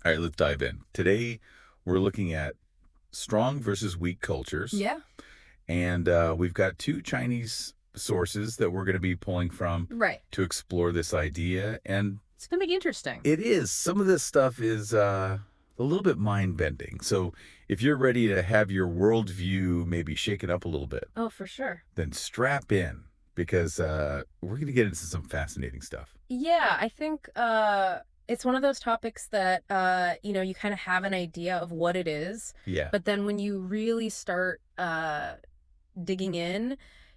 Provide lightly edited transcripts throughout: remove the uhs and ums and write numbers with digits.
All right, let's dive in. Today, we're looking at strong versus weak cultures. Yeah. And we've got two Chinese sources that we're going to be pulling from Right. to explore this idea. And It's gonna be interesting. it is, some of this stuff is a little bit mind bending. So if you're ready to have your worldview maybe shaken up a little bit, Oh, for sure. then strap in because we're going to get into some fascinating stuff. Yeah, I think it's one of those topics that you kind of have an idea of what it is, Yeah. but then when you really start digging in,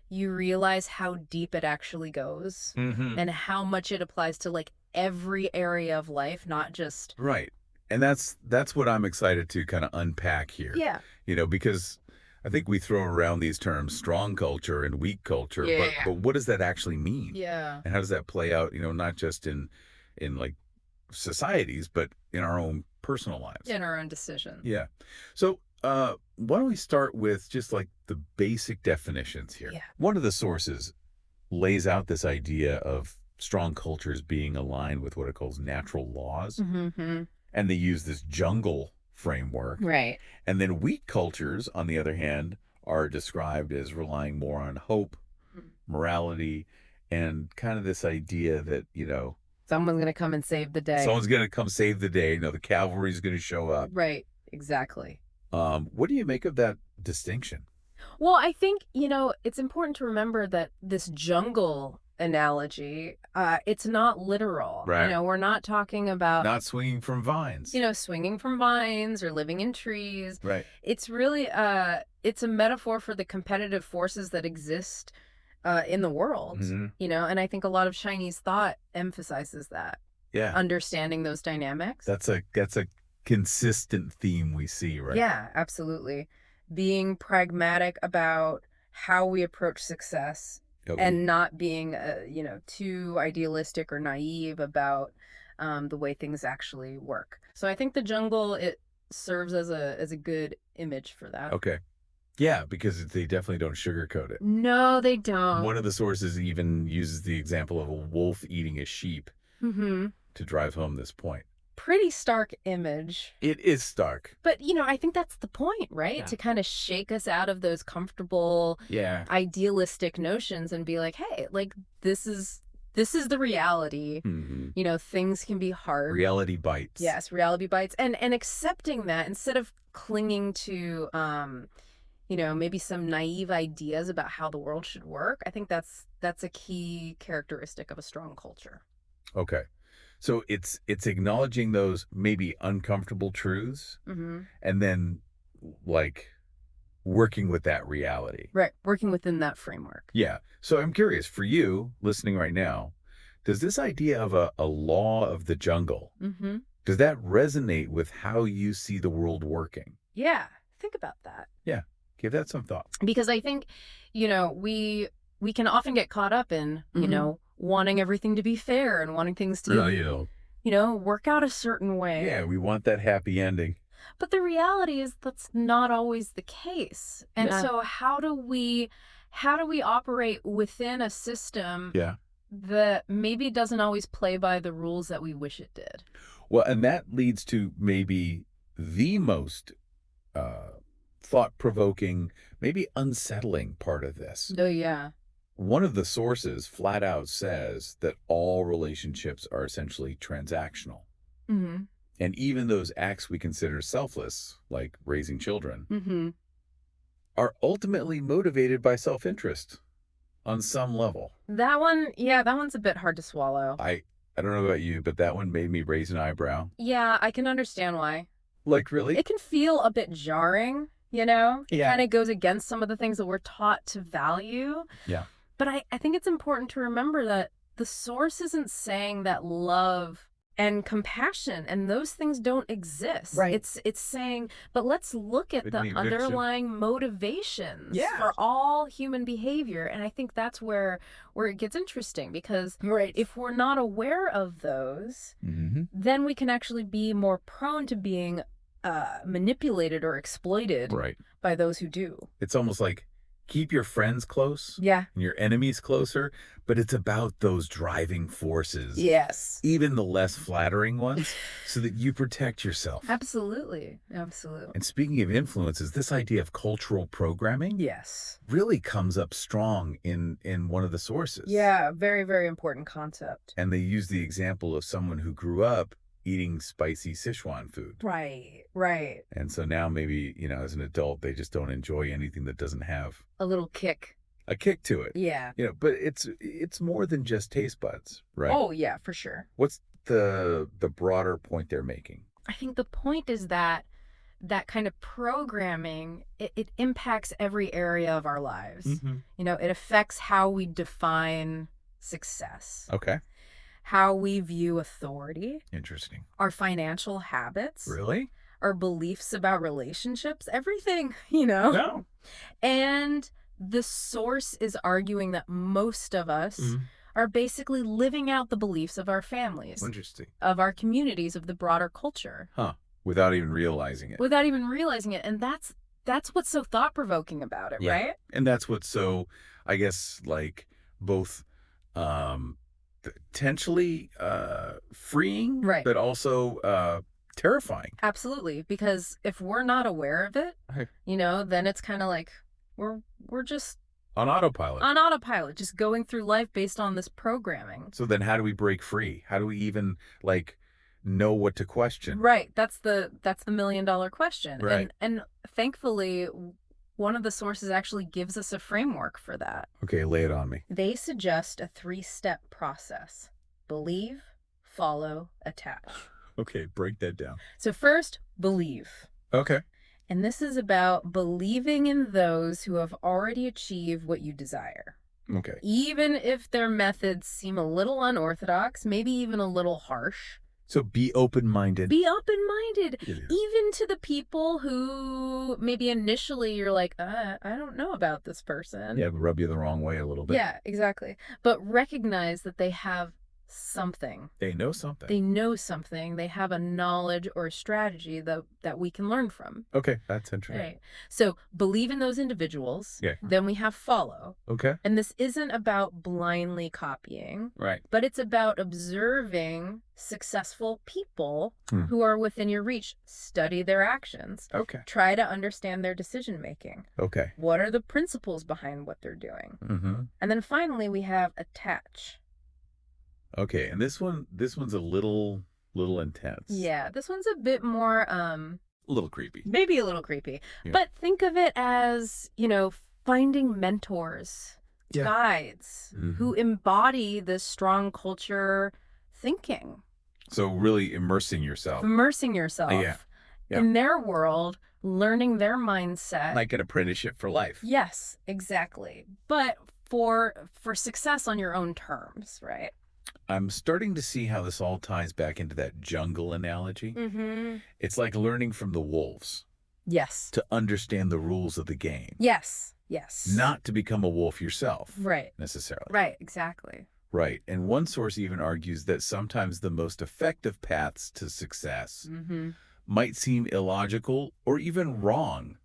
you realize how deep it actually goes Hmm. and how much it applies to like every area of life, not just Right. And that's what I'm excited to kind of unpack here. yeah. Because I think we throw around these terms strong culture and weak culture, but Yeah. but what does that actually mean? Yeah. And how does that play out, not just in like societies, but in our own personal lives? In our own decision. Yeah. So, why don't we start with just like the basic definitions here? Yeah. One of the sources lays out this idea of strong cultures being aligned with what it calls natural laws, Mm-hmm. and they use this jungle framework. Right. And then weak cultures, on the other hand, are described as relying more on hope, morality, and kind of this idea that, Someone's gonna come and save the day. someone's going to come save the day. The cavalry's going to show up. Right. Exactly. What do you make of that distinction? Well, I think, it's important to remember that this jungle analogy, it's not literal. Right. We're not talking about, Not swinging from vines. swinging from vines or living in trees. Right. It's really, it's a metaphor for the competitive forces that exist in the world, Mhm. and I think a lot of Chinese thought emphasizes that, Yeah. understanding those dynamics. That's a consistent theme we see, right? Yeah, absolutely. Being pragmatic about how we approach success Okay. and not being, too idealistic or naive about the way things actually work. So I think the jungle, it serves as a good image for that. Okay. Yeah, because they definitely don't sugarcoat it. No, they don't. One of the sources even uses the example of a wolf eating a sheep Mm-hmm. to drive home this point. Pretty stark image. It is stark. But, I think that's the point, right? Yeah. To kind of shake us out of those comfortable, Yeah. idealistic notions and be like, hey, like this is the reality. Hmm. Things can be hard. Reality bites. Yes, reality bites. And accepting that instead of clinging to maybe some naive ideas about how the world should work. I think that's a key characteristic of a strong culture. Okay. So it's acknowledging those maybe uncomfortable truths Mm-hmm. and then like working with that reality. Right. Working within that framework. Yeah. So I'm curious for you listening right now, does this idea of a law of the jungle, Mm-hmm. does that resonate with how you see the world working? Yeah. Think about that. Yeah. Give that some thought. Because I think, we can often get caught up in, Mhm. wanting everything to be fair and wanting things to, work out a certain way. Yeah, we want that happy ending. But the reality is that's not always the case. And Yeah. so how do we operate within a system Yeah. that maybe doesn't always play by the rules that we wish it did? Well, and that leads to maybe the most thought-provoking, maybe unsettling part of this. Oh, yeah. One of the sources flat out says that all relationships are essentially transactional. Mm-hmm. And even those acts we consider selfless, like raising children, Mm-hmm. are ultimately motivated by self-interest on some level. That one's a bit hard to swallow. I don't know about you, but that one made me raise an eyebrow. Yeah, I can understand why. Like, really? It can feel a bit jarring, It Yeah. kind of goes against some of the things that we're taught to value. Yeah. But I think it's important to remember that the source isn't saying that love and compassion and those things don't exist. Right. It's saying, but let's look at Good the mixture. underlying motivations Yeah. for all human behavior. And I think that's where it gets interesting because Right. if we're not aware of those, Mm-hmm. then we can actually be more prone to being manipulated or exploited Right. by those who do. It's almost like keep your friends close Yeah. and your enemies closer, but it's about those driving forces, Yes. even the less flattering ones, so that you protect yourself. Absolutely. Absolutely. And speaking of influences, this idea of cultural programming Yes. really comes up strong in one of the sources. Yeah, very, very important concept. And they use the example of someone who grew up eating spicy Sichuan food. Right, right. And so now maybe, as an adult, they just don't enjoy anything that doesn't have A little kick. a kick to it. Yeah. But it's more than just taste buds, right? Oh, yeah, for sure. What's the broader point they're making? I think the point is that kind of programming, it impacts every area of our lives. It affects how we define success, Okay. how we view authority, Interesting. our financial habits, Really? our beliefs about relationships, everything, No. And the source is arguing that most of us are basically living out the beliefs of our families, Interesting. of our communities, of the broader culture. Huh. Without even realizing it. Without even realizing it. And that's what's so thought-provoking about it, Yeah. right? And that's what's so, I guess, like both potentially freeing, Right. but also terrifying. Absolutely. Because if we're not aware of it, Right. then it's kind of like we're just On autopilot. on autopilot, just going through life based on this programming. So then how do we break free? How do we even know what to question? Right. That's the $1 million question. Right. And thankfully, one of the sources actually gives us a framework for that. Okay, lay it on me. They suggest a 3-step process: believe, follow, attach. Okay, break that down. So first, believe. Okay. And this is about believing in those who have already achieved what you desire. Okay. Even if their methods seem a little unorthodox, maybe even a little harsh. So be open-minded. Be open-minded. Yeah. Even to the people who maybe initially you're like, I don't know about this person. Yeah, rub you the wrong way a little bit. Yeah, exactly. But recognize that they have something. They know something. They know something. They have a knowledge or a strategy that we can learn from. Okay, that's interesting. Right. So believe in those individuals. Yeah. Then we have follow. Okay. And this isn't about blindly copying, Right. but it's about observing successful people who are within your reach. Study their actions. Okay. Try to understand their decision making. Okay. What are the principles behind what they're doing? Mm-hmm. And then finally we have attach. Okay, and this one's a little intense. Yeah, this one's a bit more A little creepy. maybe a little creepy. Yeah. But think of it as, finding mentors, Yeah. guides who embody this strong culture thinking, So really immersing yourself. immersing yourself Yeah. in their world, learning their mindset. Like an apprenticeship for life. Yes, exactly. But for success on your own terms, right? I'm starting to see how this all ties back into that jungle analogy. Mm-hmm. It's like learning from the wolves Yes. to understand the rules of the game. Yes. Yes. Not to become a wolf yourself, right. necessarily. Right. Exactly. Right. And one source even argues that sometimes the most effective paths to success Mm-hmm. might seem illogical or even wrong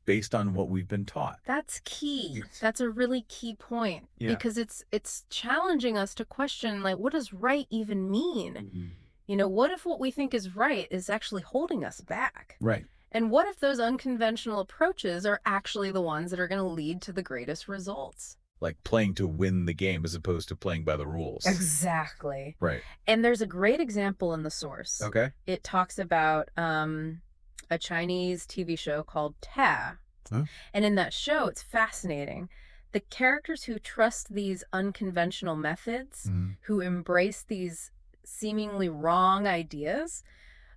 based on what we've been taught. That's key. Yes. That's a really key point. Yeah. Because it's challenging us to question, like, what does right even mean? What if what we think is right is actually holding us back? Right. And what if those unconventional approaches are actually the ones that are going to lead to the greatest results? Like playing to win the game as opposed to playing by the rules. Exactly. Right. And there's a great example in the source. Okay. It talks about a Chinese TV show called Ta. Huh? And in that show, it's fascinating. The characters who trust these unconventional methods, who embrace these seemingly wrong ideas,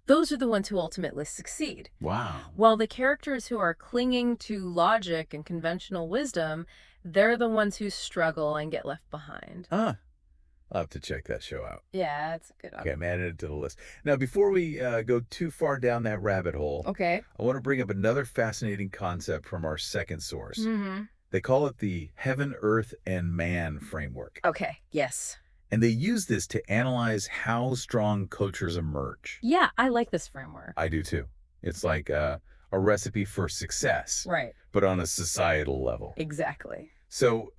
those are the ones who ultimately succeed. Wow. While the characters who are clinging to logic and conventional wisdom, they're the ones who struggle and get left behind. I'll have to check that show out. Yeah, it's a good one. Okay, I'm adding it to the list. Now, before we go too far down that rabbit hole, Okay. I want to bring up another fascinating concept from our second source. Mm-hmm. They call it the Heaven, Earth, and Man framework. Okay, yes. And they use this to analyze how strong cultures emerge. Yeah, I like this framework. I do too. It's like a recipe for success. Right. but on a societal level. Exactly. So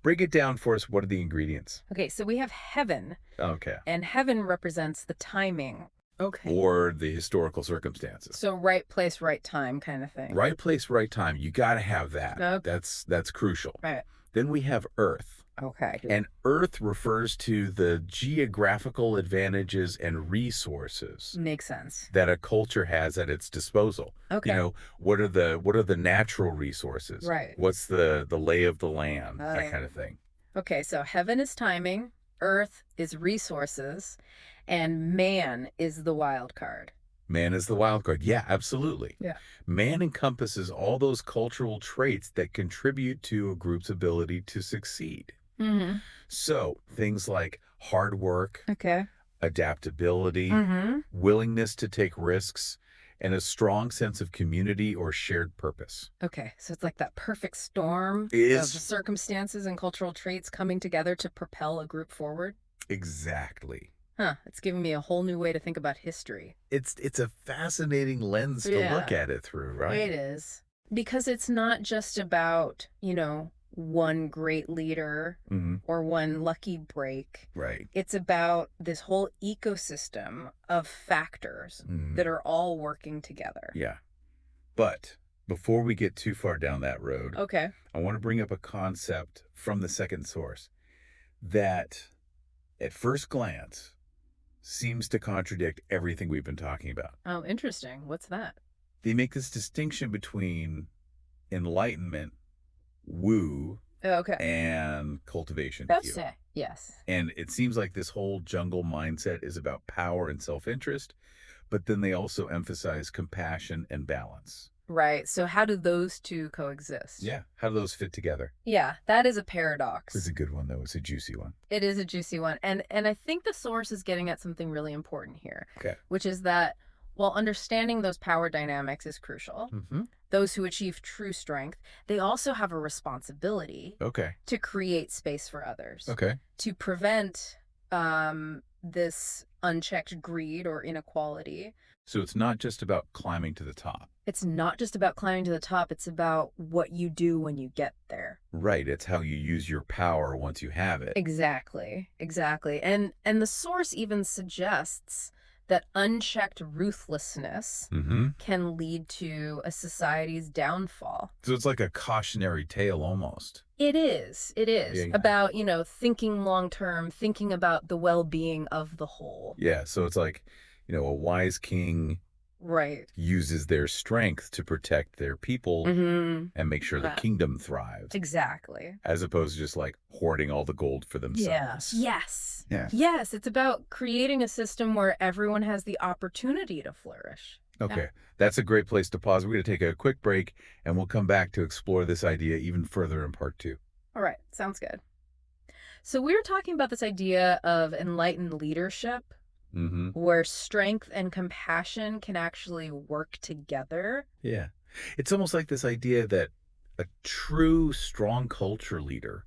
break it down for us. What are the ingredients? Okay, so we have heaven, Okay. and heaven represents the timing. Okay. Or the historical circumstances. So right place, right time kind of thing. Right place, right time. You got to have that. Okay. That's crucial. Right. Then we have Earth. Okay. And Earth refers to the geographical advantages and resources Makes sense. that a culture has at its disposal. Okay. You know, what are the natural resources? Right. What's the lay of the land? That Right. kind of thing. Okay, so heaven is timing, earth is resources, and man is the wild card. Man is the wild card. Yeah, absolutely. Yeah. Man encompasses all those cultural traits that contribute to a group's ability to succeed. Mm-hmm. So things like hard work, Okay. adaptability, Mm-hmm. willingness to take risks, and a strong sense of community or shared purpose. Okay, so it's like that perfect storm It of is circumstances and cultural traits coming together to propel a group forward. exactly. Huh, it's giving me a whole new way to think about history. It's a fascinating lens to look Yeah. at it through, right? It is. Because it's not just about, one great leader Hmm. or one lucky break. Right. It's about this whole ecosystem of factors Mhm. that are all working together. Yeah. But before we get too far down that road, Okay. I want to bring up a concept from the second source that at first glance seems to contradict everything we've been talking about. Oh, interesting. What's that? They make this distinction between enlightenment, woo, Okay. and cultivation, That's heal. it. Yes. And it seems like this whole jungle mindset is about power and self-interest, but then they also emphasize compassion and balance. Right. So how do those two coexist? Yeah. How do those fit together? Yeah, that is a It's paradox. a good one, though. It's a juicy one. It is a juicy one. And I think the source is getting at something really important here, Okay. which is that while understanding those power dynamics is crucial, Mm-hmm. those who achieve true strength, they also have a responsibility Okay. to create space for others, Okay. to prevent this unchecked greed or inequality. So it's not just about climbing to the top. It's not just about climbing to the top, it's about what you do when you get there. Right. It's how you use your power once you have it. Exactly. Exactly. And the source even suggests that unchecked ruthlessness Mm-hmm. can lead to a society's downfall. So it's like a cautionary tale almost. It is. It is Yeah, yeah. about, thinking long term, thinking about the well-being of the whole. Yeah. So it's like, a wise king Right. uses their strength to protect their people Mm-hmm. and make sure the Yeah. kingdom thrives, Exactly. as opposed to just like hoarding all the gold for themselves. Yes. Yeah. Yes. It's about creating a system where everyone has the opportunity to flourish. Okay. That's a great place to pause. We're going to take a quick break and we'll come back to explore this idea even further in part 2. All right. Sounds good. So we were talking about this idea of enlightened leadership, Mm-hmm. where strength and compassion can actually work together. Yeah. It's almost like this idea that a true strong culture leader,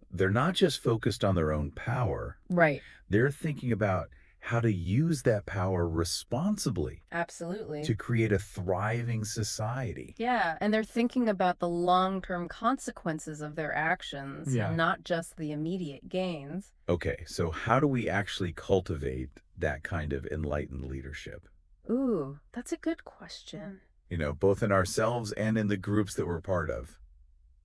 they're not just focused on their own power. Right. They're thinking about how to use that power responsibly Absolutely. to create a thriving society. Yeah, and they're thinking about the long-term consequences of their actions, Yeah. not just the immediate gains. Okay, so how do we actually cultivate that kind of enlightened leadership? Ooh, that's a good question. Both in ourselves and in the groups that we're part of.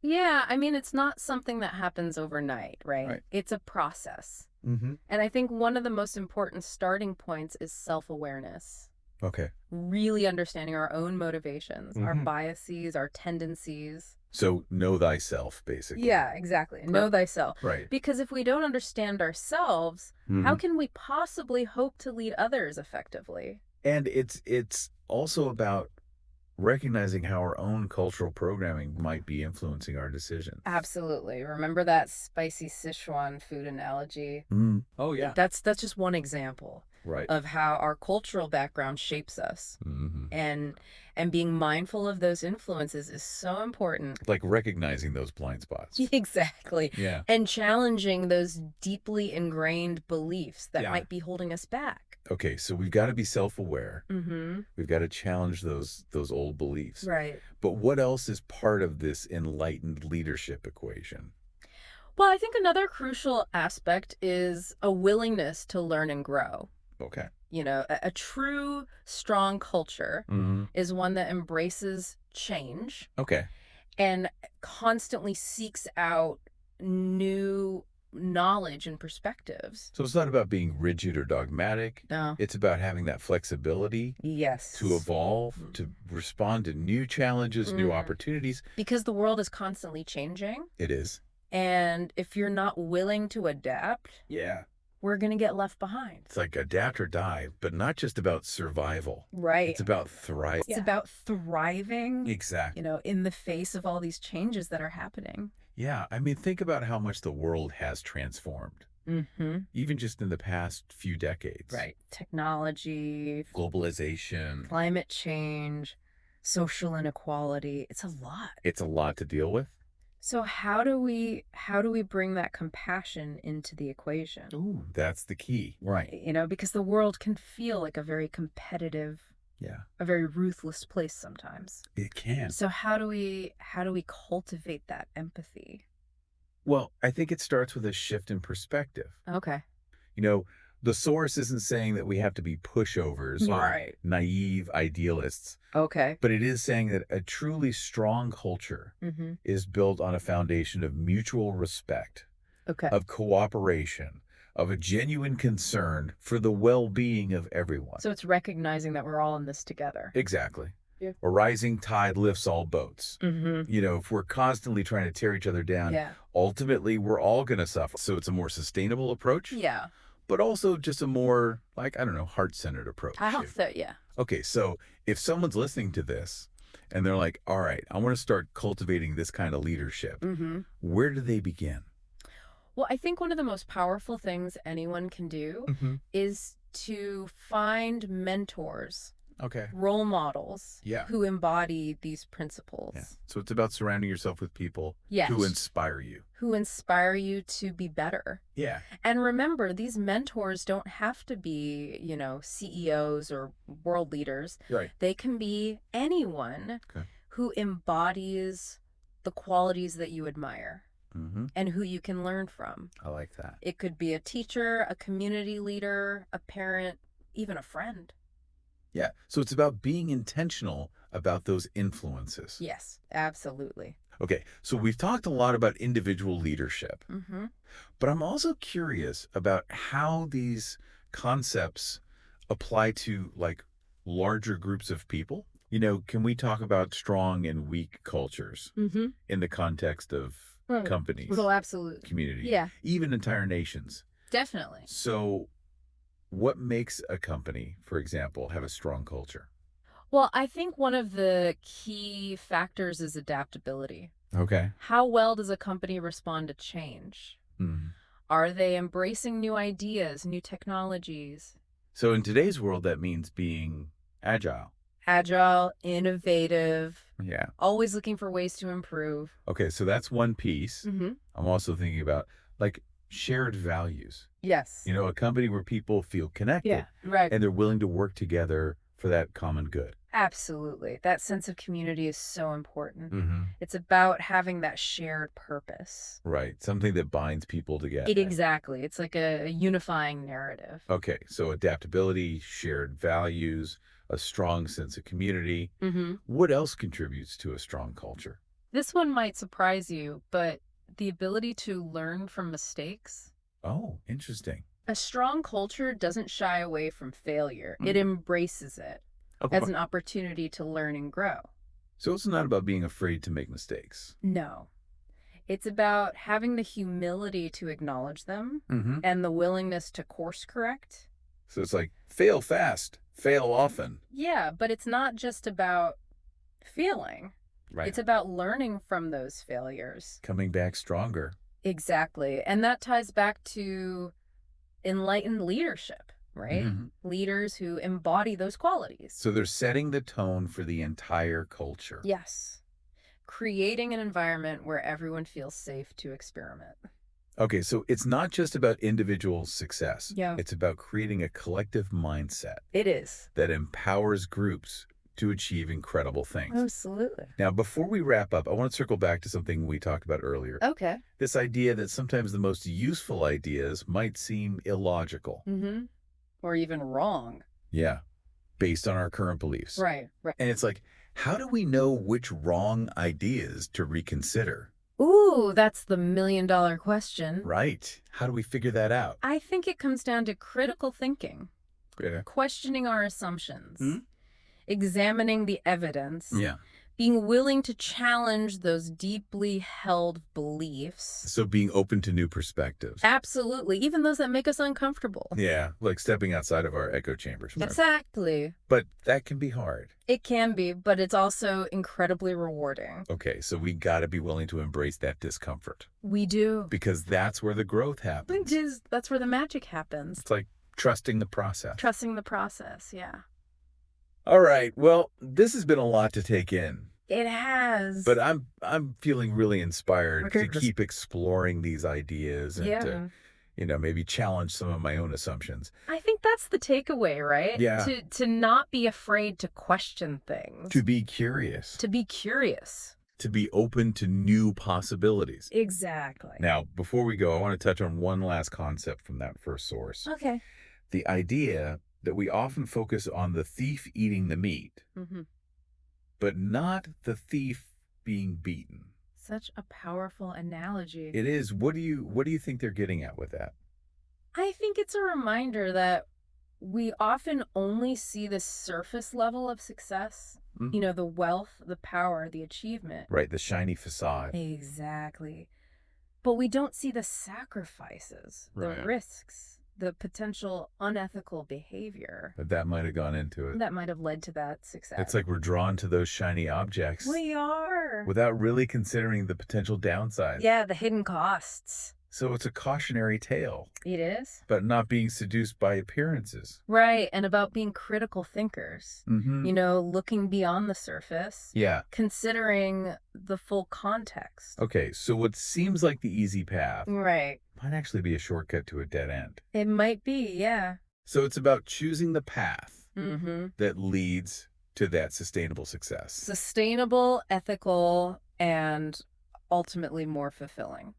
Yeah, I mean, it's not something that happens overnight, right? Right. It's a process. Mm-hmm. And I think one of the most important starting points is self-awareness. Okay. Really understanding our own motivations, our Mhm. biases, our tendencies. So know thyself, basically. Yeah, exactly. Know thyself. Right. Because if we don't understand ourselves, how can we possibly hope to lead others effectively? And it's also about recognizing how our own cultural programming might be influencing our decisions. Absolutely. Remember that spicy Sichuan food analogy? Mm. Oh, yeah. That's just one example Right. of how our cultural background shapes us. Mm-hmm. And being mindful of those influences is so important. Like recognizing those blind spots. Exactly. Yeah. And challenging those deeply ingrained beliefs that Yeah. might be holding us back. Okay, so we've got to be self-aware. Mm-hmm. We've got to challenge those old beliefs. Right. But what else is part of this enlightened leadership equation? Well, I think another crucial aspect is a willingness to learn and grow. Okay. A true, strong culture Hmm. is one that embraces change Okay. and constantly seeks out new knowledge and perspectives. So it's not about being rigid or dogmatic. No. It's about having that flexibility to Yes. evolve, Mm. to respond to new challenges, new Mm. opportunities. Because the world is constantly changing. It is. And if you're not willing to adapt, Yeah. we're going to get left behind. It's like adapt or die, but not just about survival. Right. It's about thrive. It's about thriving, Exactly. in the face of all these changes that are happening. Yeah. I mean, think about how much the world has transformed, Mm-hmm. even just in the past few decades. Right. Technology, Globalization. climate change, social inequality. It's a lot. It's a lot to deal with. So how do we bring that compassion into the equation? Ooh, that's the key. Right. Because the world can feel like a very competitive, Yeah. a very ruthless place sometimes. It can. So how do we cultivate that empathy? Well, I think it starts with a shift in perspective. Okay. You know, the source isn't saying that we have to be pushovers or Right. naive idealists, Okay. but it is saying that a truly strong culture Mm-hmm. is built on a foundation of mutual respect, Okay. of cooperation, of a genuine concern for the well-being of everyone. So it's recognizing that we're all in this together. Exactly. Yeah. A rising tide lifts all boats. Mm-hmm. If we're constantly trying to tear each other down, Yeah. ultimately we're all going to suffer. So it's a more sustainable approach, Yeah. but also just a more, like, I don't know, heart-centered approach. I hope so, yeah. Okay, so if someone's listening to this and they're like, all right, I want to start cultivating this kind of leadership, Mm-hmm. where do they begin? Well, I think one of the most powerful things anyone can do Mm-hmm. is to find mentors, Okay. role models Yeah. who embody these principles. Yeah. So it's about surrounding yourself with people Yes. who inspire you. Who inspire you to be better. Yeah. And remember, these mentors don't have to be, CEOs or world leaders. Right. They can be anyone Okay. who embodies the qualities that you admire Mm-hmm. and who you can learn from. I like that. It could be a teacher, a community leader, a parent, even a friend. Yeah. So it's about being intentional about those influences. Yes, absolutely. Okay. So we've talked a lot about individual leadership, Mm-hmm. but I'm also curious about how these concepts apply to like larger groups of people. Can we talk about strong and weak cultures Mm-hmm. in the context of Right. companies, Well, absolutely. community, Yeah, even entire nations? definitely. So what makes a company, for example, have a strong culture? Well, I think one of the key factors is adaptability. Okay. How well does a company respond to change? Mhm. Are they embracing new ideas, new technologies? So in today's world, that means being agile. Agile, innovative, Yeah. always looking for ways to improve. Okay. So that's one piece. Mm-hmm. I'm also thinking about like shared values. Yes. A company where people feel connected Yeah, right. and they're willing to work together for that common good. Absolutely. That sense of community is so important. Mm-hmm. It's about having that shared purpose. Right. Something that binds people together. Exactly. It's like a unifying narrative. Okay. So adaptability, shared values, a strong sense of community. Mm-hmm. What else contributes to a strong culture? This one might surprise you, but the ability to learn from mistakes. Oh, interesting. A strong culture doesn't shy away from failure. It Mm. embraces it as an opportunity to learn and grow. So it's not about being afraid to make mistakes. No. It's about having the humility to acknowledge them Mm-hmm. and the willingness to course correct. So it's like fail fast, fail often. Yeah, but it's not just about failing. Right. It's about learning from those failures. Coming back stronger. Exactly. And that ties back to enlightened leadership, right? Mhm. Leaders who embody those qualities. So they're setting the tone for the entire culture. Yes. Creating an environment where everyone feels safe to experiment. Okay, so it's not just about individual success. Yeah. It's about creating a collective mindset It is. that empowers groups to achieve incredible things. Absolutely. Now, before we wrap up, I want to circle back to something we talked about earlier. Okay. This idea that sometimes the most useful ideas might seem illogical. Mm-hmm. Or even wrong. Yeah, based on our current beliefs. Right. Right. And it's like, how do we know which wrong ideas to reconsider? Ooh, that's the million-dollar question. Right. How do we figure that out? I think it comes down to critical thinking, Yeah. questioning our assumptions, Hmm? examining the evidence, Yeah. being willing to challenge those deeply held beliefs. So being open to new perspectives. Absolutely, even those that make us uncomfortable. Yeah, like stepping outside of our echo chambers. Exactly. But that can be hard. It can be, but it's also incredibly rewarding. Okay, so we got to be willing to embrace that discomfort We do. because that's where the growth happens. That's where the magic happens. It's like trusting the process. Trusting the process, yeah. All right. Well, this has been a lot to take in, It has. but I'm feeling really inspired Okay, to keep exploring these ideas and yeah. to, maybe challenge some of my own assumptions. I think that's the takeaway, right? Yeah. To not be afraid to question things. To be curious, To be curious. to be open to new possibilities. Exactly. Now, before we go, I want to touch on one last concept from that first source. Okay. The idea that we often focus on the thief eating the meat, Mm-hmm. but not the thief being beaten. Such a powerful analogy. It is. What do you think they're getting at with that? I think it's a reminder that we often only see the surface level of success. Mhm. You know, the wealth, the power, the achievement. Right, the shiny facade. Exactly. But we don't see the sacrifices, the Right. risks, the potential unethical behavior That might have gone into it. that might have led to that success. It's like we're drawn to those shiny objects We are. without really considering the potential downsides. Yeah, the hidden costs. So it's a cautionary tale, It is. but not being seduced by appearances. Right, and about being critical thinkers. Mm-hmm. You know, looking beyond the surface, Yeah. considering the full context. Okay, so what seems like the easy path Right. might actually be a shortcut to a dead end. It might be, yeah. So it's about choosing the path Mm-hmm. that leads to that sustainable success. Sustainable, ethical, and ultimately more fulfilling.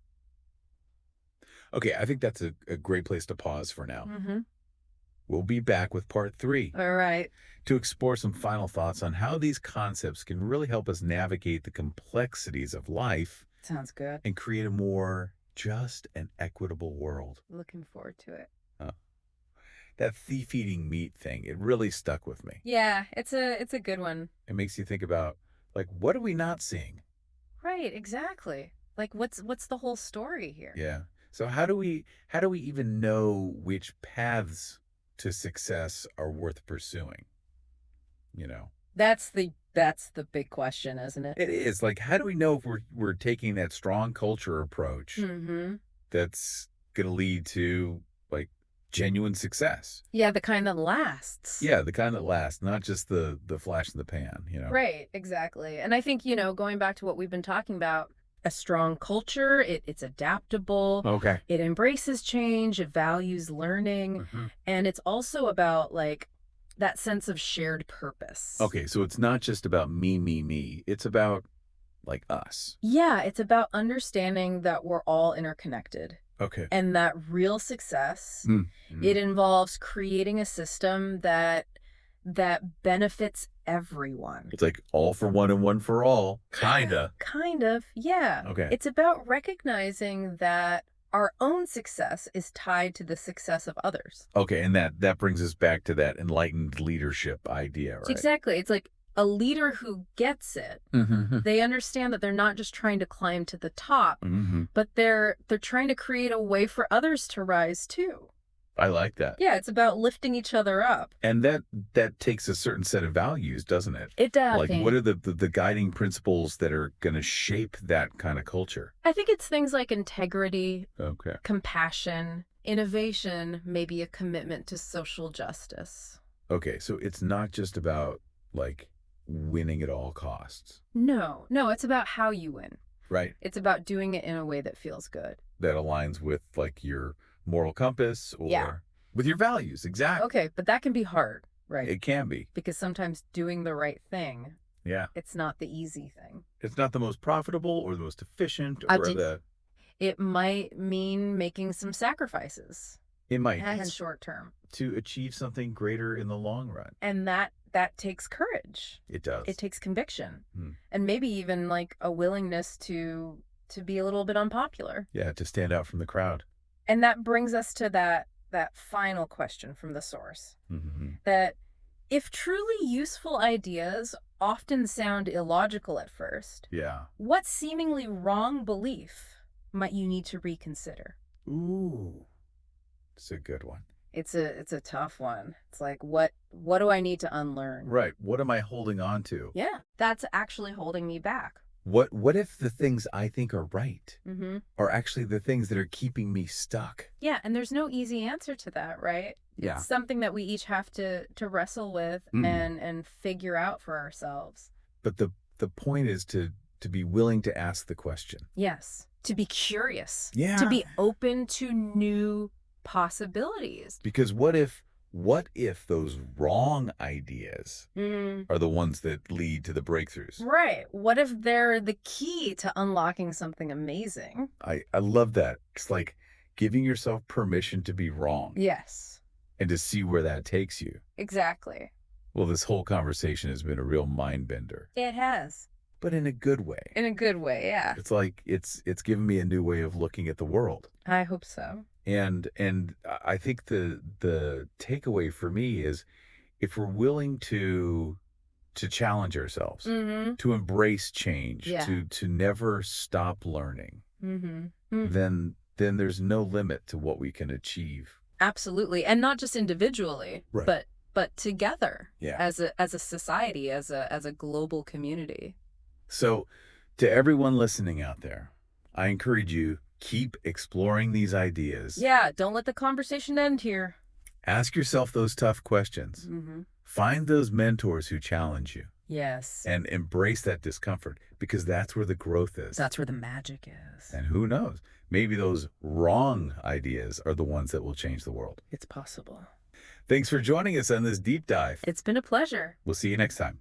Okay, I think that's a great place to pause for now. Mm-hmm. We'll be back with part 3 All right. to explore some final thoughts on how these concepts can really help us navigate the complexities of life Sounds good. and create a more just and equitable world. Looking forward to it. That thief eating meat thing, it really stuck with me. Yeah, it's a good one. It makes you think about, like, what are we not seeing? Right, exactly. Like what's the whole story here? Yeah. So how do we even know which paths to success are worth pursuing? That's the big question, isn't it? It is. Like, how do we know if we're taking that strong culture approach Mm-hmm. that's going to lead to, like, genuine success? Yeah, the kind that lasts. Yeah, the kind that lasts, not just the flash in the pan, Right, exactly. And I think, going back to what we've been talking about, a strong culture, it's adaptable, Okay. it embraces change, it values learning, Mhm. and it's also about like that sense of shared purpose. Okay, so it's not just about me, me, me. It's about, like, us. Yeah, it's about understanding that we're all interconnected Okay. and that real success, Mm. it involves creating a system that benefits everyone. It's like all for one and one for all. Kinda. Kind of, yeah. Okay. It's about recognizing that our own success is tied to the success of others. Okay, and that brings us back to that enlightened leadership idea, right? Exactly. It's like a leader who gets it. Mm-hmm. They understand that they're not just trying to climb to the top, Mm-hmm. but they're trying to create a way for others to rise too. I like that. Yeah, it's about lifting each other up. And that takes a certain set of values, doesn't it? It does. Like, what are the guiding principles that are going to shape that kind of culture? I think it's things like integrity, Okay. compassion, innovation, maybe a commitment to social justice. Okay, so it's not just about, like, winning at all costs. No, it's about how you win. Right. It's about doing it in a way that feels good. That aligns with like your moral compass Yeah. or with your values. Exactly. Okay, but that can be hard, right? It can be. Because sometimes doing the right thing, Yeah. it's not the easy thing. It's not the most profitable or the most efficient I or did- the, It might mean making some sacrifices it might in the short term. to achieve something greater in the long run. And that takes courage. It does. It takes conviction. Hmm. And maybe even like a willingness to be a little bit unpopular. Yeah, to stand out from the crowd. And that brings us to that final question from the source. Mm-hmm. That if truly useful ideas often sound illogical at first, Yeah. what seemingly wrong belief might you need to reconsider? Ooh, it's a good one. It's a tough one. It's like, what do I need to unlearn? Right. What am I holding on to? Yeah, that's actually holding me back. What if the things I think are right Mm-hmm. are actually the things that are keeping me stuck? Yeah, and there's no easy answer to that, right? Yeah. It's something that we each have to wrestle with and figure out for ourselves. But the point is to be willing to ask the question. Yes, to be curious. Yeah. To be open to new possibilities. Because what if those wrong ideas are the ones that lead to the breakthroughs? Right. What if they're the key to unlocking something amazing? I love that. It's like giving yourself permission to be wrong Yes, and to see where that takes you. exactly. Well, this whole conversation has been a real mind bender, It has. but in a good way. In a good way, yeah. It's like it's given me a new way of looking at the world. I hope so. And I think the takeaway for me is if we're willing to challenge ourselves, Mm-hmm. to embrace change, Yeah. to never stop learning, Mm-hmm. then there's no limit to what we can achieve. Absolutely. And not just individually, Right. but together Yeah. as a society, as a global community. So to everyone listening out there, I encourage you, keep exploring these ideas. Yeah, don't let the conversation end here. Ask yourself those tough questions. Mm-hmm. Find those mentors who challenge you Yes. and embrace that discomfort because that's where the growth is. That's where the magic is. And who knows? Maybe those wrong ideas are the ones that will change the world. It's possible. Thanks for joining us on this deep dive. It's been a pleasure. We'll see you next time.